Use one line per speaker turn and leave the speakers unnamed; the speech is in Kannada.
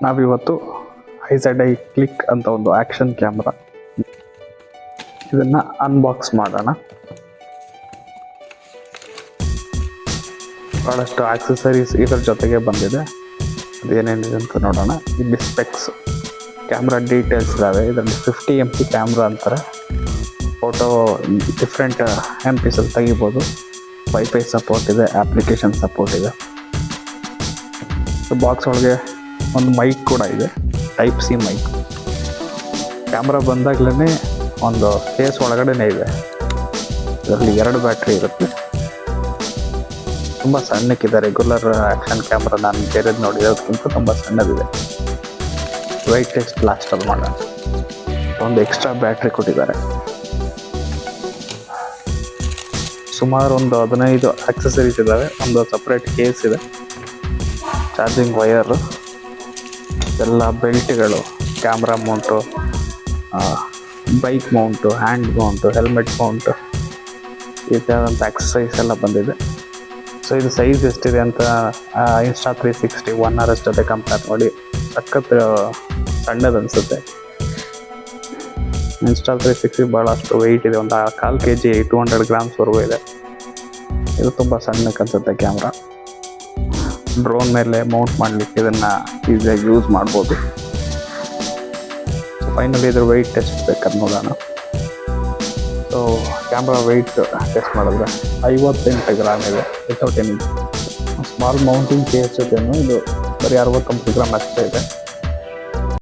ನಾವಿವತ್ತು ಐ ಕ್ಲಿಕ್ ಅಂತ ಒಂದು ಆ್ಯಕ್ಷನ್ ಕ್ಯಾಮ್ರಾ ಇದನ್ನು ಅನ್ಬಾಕ್ಸ್ ಮಾಡೋಣ. ಭಾಳಷ್ಟು ಆಕ್ಸೆಸರೀಸ್ ಇದರ ಜೊತೆಗೆ ಬಂದಿದೆ. ಅದೇನೇನಿದೆ ಅಂತ ನೋಡೋಣ. ಇಲ್ಲಿ ಸ್ಪೆಕ್ಸ್ ಕ್ಯಾಮ್ರಾ ಡೀಟೇಲ್ಸ್ ಇದ್ದಾವೆ. ಇದರಲ್ಲಿ 50 MP ಕ್ಯಾಮ್ರಾ ಅಂತಾರೆ. ಫೋಟೋ ಡಿಫ್ರೆಂಟ್ MPಸಲ್ಲಿ ತೆಗಿಬೋದು. ವೈಫೈ ಸಪೋರ್ಟ್ ಇದೆ, ಅಪ್ಲಿಕೇಶನ್ ಸಪೋರ್ಟ್ ಇದೆ. ಬಾಕ್ಸ್ ಒಳಗೆ ಒಂದು ಮೈಕ್ ಕೂಡ ಇದೆ, ಟೈಪ್ ಸಿ ಮೈಕ್. ಕ್ಯಾಮ್ರಾ ಬಂದಾಗಲೇ ಒಂದು ಕೇಸ್ ಒಳಗಡೆನೇ ಇದೆ. ಇದರಲ್ಲಿ 2 ಬ್ಯಾಟ್ರಿ ಇರುತ್ತೆ. ತುಂಬ ಸಣ್ಣಕ್ಕಿದೆ. ರೆಗ್ಯುಲರ್ ಆ್ಯಕ್ಷನ್ ಕ್ಯಾಮ್ರಾ ನಾನು ಬೇರೆದು ನೋಡಿರೋದಕ್ಕಿಂತ ತುಂಬ ಸಣ್ಣದಿದೆ. ವೆಯ್ಟ್ ಟೆಸ್ಟ್ ಲಾಸ್ಟಲ್ಲಿ ಮಾಡೋಣ. ಒಂದು ಎಕ್ಸ್ಟ್ರಾ ಬ್ಯಾಟ್ರಿ ಕೊಟ್ಟಿದ್ದಾರೆ. ಸುಮಾರು ಒಂದು 15 ಆಕ್ಸೆಸರೀಸ್ ಇದ್ದಾವೆ. ಒಂದು ಸಪ್ರೇಟ್ ಕೇಸ್ ಇದೆ, ಚಾರ್ಜಿಂಗ್ ವಯರು, ಎಲ್ಲ ಬೆಲ್ಟ್ಗಳು, camera mount, bike mount, hand mount, helmet mount, ಈ ಥರದಂಥ ಆಕ್ಸೆಸರೀಸ್ ಎಲ್ಲ ಬಂದಿದೆ. ಸೊ ಇದು ಸೈಜ್ ಎಷ್ಟಿದೆ ಅಂತ Insta360 One RS ಜೊತೆ ಕಂಪೇರ್ ಮಾಡಿ ಸಖತ್ ಸಣ್ಣದು ಅನಿಸುತ್ತೆ. Insta360 ಭಾಳಷ್ಟು ವೆಯ್ಟ್ ಇದೆ, ಒಂದು 1/4 kg 200 ಗ್ರಾಮ್ಸ್ವರೆಗೂ ಇದೆ. ಇದು ತುಂಬ ಸಣ್ಣಕ್ಕೆ ಅನಿಸುತ್ತೆ ಕ್ಯಾಮ್ರಾ. ಡ್ರೋನ್ ಮೇಲೆ ಮೌಂಟ್ ಮಾಡಲಿಕ್ಕೆ ಇದನ್ನು ಈಸಿಯಾಗಿ ಯೂಸ್ ಮಾಡ್ಬೋದು. ಸೊ ಫೈನಲಿ ಇದ್ರ ವೆಯ್ಟ್ ಟೆಸ್ಟ್ ಬೇಕಾದ್ರೆ ನೋಡೋಣ. ಸೊ ಕ್ಯಾಮ್ರಾ ವೆಯ್ಟ್ ಟೆಸ್ಟ್ ಮಾಡಿದ್ರೆ 58 ಗ್ರಾಮ್ ಇದೆ without any small mounting case ಜೊತೆನೂ ಇದು ಬರೀ 69 ಗ್ರಾಮ್ ಅಷ್ಟೇ ಇದೆ.